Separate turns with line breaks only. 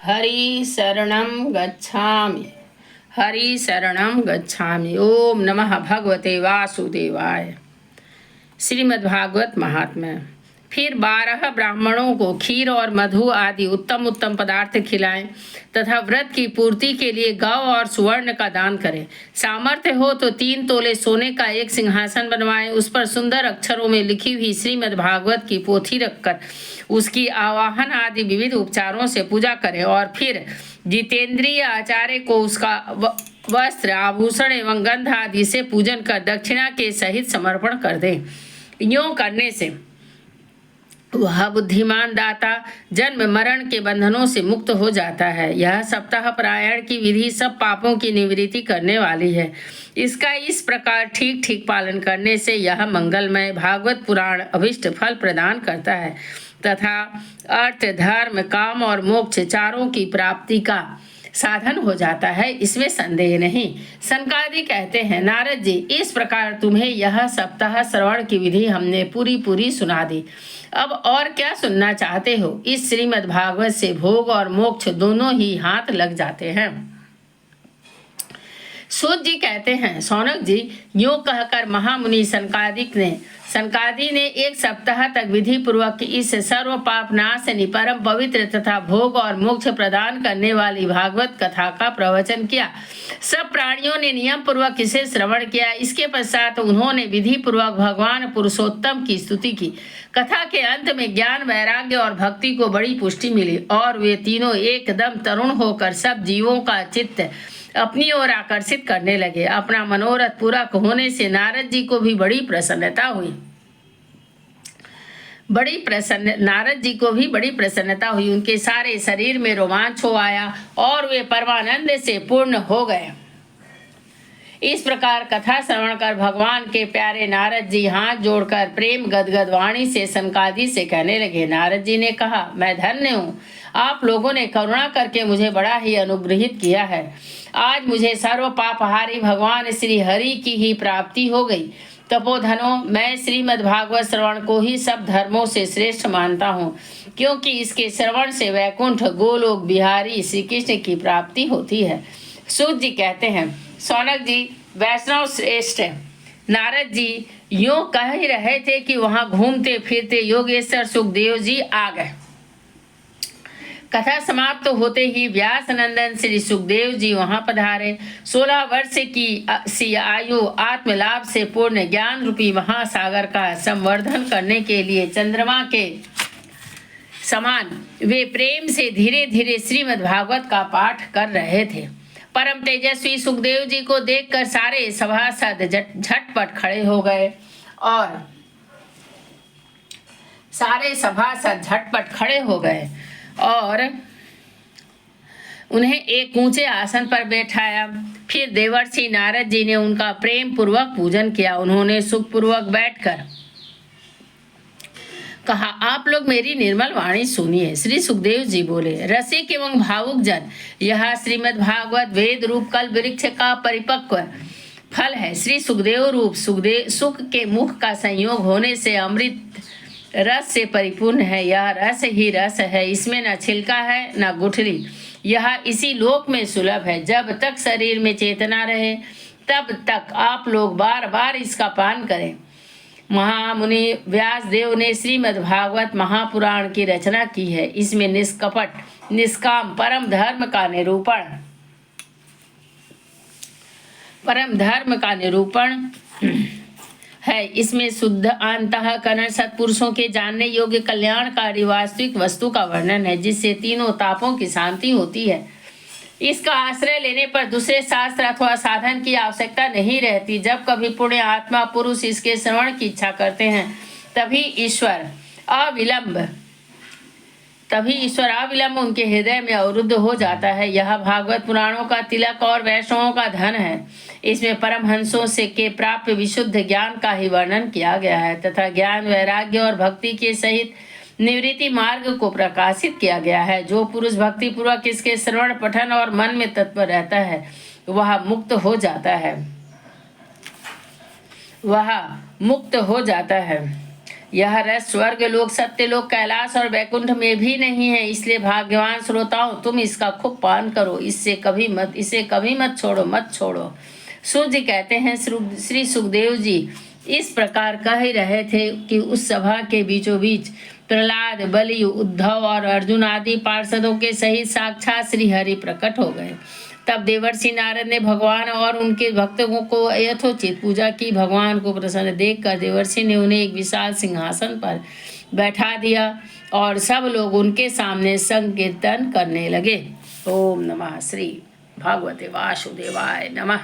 हरि शरणं गच्छामि। हरि शरणं गच्छामि। ओम नमः भगवते वासुदेवाय। श्रीमद्भागवत महात्म्य। फिर 12 ब्राह्मणों को खीर और मधु आदि उत्तम उत्तम पदार्थ खिलाएं तथा व्रत की पूर्ति के लिए गौ और सुवर्ण का दान करें। सामर्थ्य हो तो 3 तोले सोने का एक सिंहासन बनवाएं, उस पर सुंदर अक्षरों में लिखी हुई श्रीमद्भागवत की पोथी रखकर उसकी आवाहन आदि विविध उपचारों से पूजा करें और फिर जितेंद्रिय आचार्य को उसका वस्त्र आभूषण एवं गंध आदि से पूजन कर दक्षिणा के सहित समर्पण कर दें। यूं करने से वह बुद्धिमान दाता जन्म मरण के बंधनों से मुक्त हो जाता है। यह सप्ताह पारायण की विधि सब पापों की निवृत्ति करने वाली है। इसका इस प्रकार ठीक ठीक पालन करने से यह मंगलमय भागवत पुराण अभिष्ट फल प्रदान करता है तथा अर्थ धर्म काम और मोक्ष चारों की प्राप्ति का साधन हो जाता है, इसमें संदेह नहीं। सनकादि कहते हैं, नारद जी, इस प्रकार तुम्हें यह सप्ताह श्रवण की विधि हमने पूरी सुना दी। अब और क्या सुनना चाहते हो? इस श्रीमद् भागवत से भोग और मोक्ष दोनों ही हाथ लग जाते हैं। सूत जी कहते हैं, सौनक जी, यूं कहकर महामुनि सनकादि ने 1 सप्ताह तक विधि पूर्वक इस सर्व पाप नाशनी परम पवित्र तथा भोग और मोक्ष प्रदान करने वाली भागवत कथा का प्रवचन किया। सब प्राणियों ने नियम पूर्वक इसे श्रवण किया। इसके पश्चात उन्होंने विधि पूर्वक भगवान पुरुषोत्तम की स्तुति की। कथा के अंत में ज्ञान वैराग्य और भक्ति को बड़ी पुष्टि मिली और वे तीनों एकदम तरुण होकर सब जीवों का चित्त अपनी ओर आकर्षित करने लगे। अपना मनोरथ पूरा होने से नारद जी को भी बड़ी प्रसन्नता हुई। उनके सारे शरीर में रोमांच हो आया और वे परमानंद से पूर्ण हो गए। इस प्रकार कथा श्रवण कर भगवान के प्यारे नारद जी हाथ जोड़कर प्रेम गदगद वाणी से सनकादि से कहने लगे। नारद जी ने कहा, मैं धन्य हूँ, आप लोगों ने करुणा करके मुझे बड़ा ही अनुग्रहित किया है। आज मुझे सर्व पापहारी भगवान श्री हरि की ही प्राप्ति हो गई। तपोधनों, मैं श्रीमद् भागवत श्रवण को ही सब धर्मों से श्रेष्ठ मानता हूँ, क्योंकि इसके श्रवण से वैकुंठ गोलोक बिहारी श्री कृष्ण की प्राप्ति होती है। सूत जी कहते हैं, सौनक जी, वैष्णव श्रेष्ठ नारद जी यूं कह ही रहे थे कि वहां घूमते फिरते योगेश्वर सुखदेव जी आ गए। कथा समाप्त होते ही व्यास नंदन श्री सुखदेव जी वहां पधारे। 16 वर्ष की आयु आत्मलाभ से पूर्ण ज्ञान रूपी महासागर का संवर्धन करने के लिए चंद्रमा के समान वे प्रेम से धीरे धीरे श्रीमद् भागवत का पाठ कर रहे थे। परम तेजस्वी सुखदेव जी को देखकर सारे सभासद झटपट खड़े हो गए और उन्हें एक ऊंचे आसन पर बैठाया। फिर देवर्षि नारद जी ने उनका प्रेम पूर्वक पूजन किया। उन्होंने सुखपूर्वक बैठकर कहा, आप लोग मेरी निर्मल वाणी सुनिए। श्री सुखदेव जी बोले, रसिक एवं भावुक जन, यह श्रीमद् भागवत वेद रूप कल वृक्ष का परिपक्व फल है। श्री सुखदेव रूप सुख के मुख का संयोग होने से अमृत रस से परिपूर्ण है। यह रस ही रस है, इसमें न छिलका है न गुठली। यह इसी लोक में सुलभ है। जब तक शरीर में चेतना रहे तब तक आप लोग बार बार इसका पान करें। महामुनि व्यास देव ने श्रीमद् भागवत महापुराण की रचना की है। इसमें निष्कपट निष्काम परम धर्म का निरूपण है। इसमें शुद्ध अंतःकरण सत्पुरुषों के जानने योग्य कल्याणकारी वास्तविक वस्तु का वर्णन है, जिससे तीनों तापों की शांति होती है। इसका आश्रय लेने पर दूसरे शास्त्र अथवा साधन की आवश्यकता नहीं रहती। जब कभी पुण्य आत्मा पुरुष इसके श्रवण की इच्छा करते हैं, तभी ईश्वर अविलंब उनके हृदय में अवरुद्ध हो जाता है। यह भागवत पुराणों का तिलक और वैष्णवों का धन है। इसमें परमहंसों से के प्राप्त विशुद्ध ज्ञान का ही वर्णन किया गया है तथा ज्ञान वैराग्य और भक्ति के सहित निवृत्ति मार्ग को प्रकाशित किया गया है। जो पुरुष भक्ति पूर्वक इसके श्रवण पठन और मन में तत्पर रहता है, वह मुक्त हो जाता है। यह रस स्वर्ग लोक, सत्य लोक, कैलाश और वैकुंठ में भी नहीं है। इसलिए भाग्यवान श्रोताओं, तुम इसका खूब पान करो, इसे कभी मत छोड़ो, मत छोड़ो। सूर्य कहते हैं, श्री सुखदेव जी इस प्रकार कह ही रहे थे कि उस सभा के बीचों बीच प्रहलाद, बलि, उद्धव और अर्जुन आदि पार्षदों के सहित साक्षात श्री हरि प्रकट हो गए। तब देवर्षि नारद ने भगवान और उनके भक्तों को यथोचित पूजा की। भगवान को प्रसन्न देखकर देवर्षि ने उन्हें एक विशाल सिंहासन पर बैठा दिया और सब लोग उनके सामने संकीर्तन करने लगे। ओम नमः श्री भगवते वासुदेवाय नमः।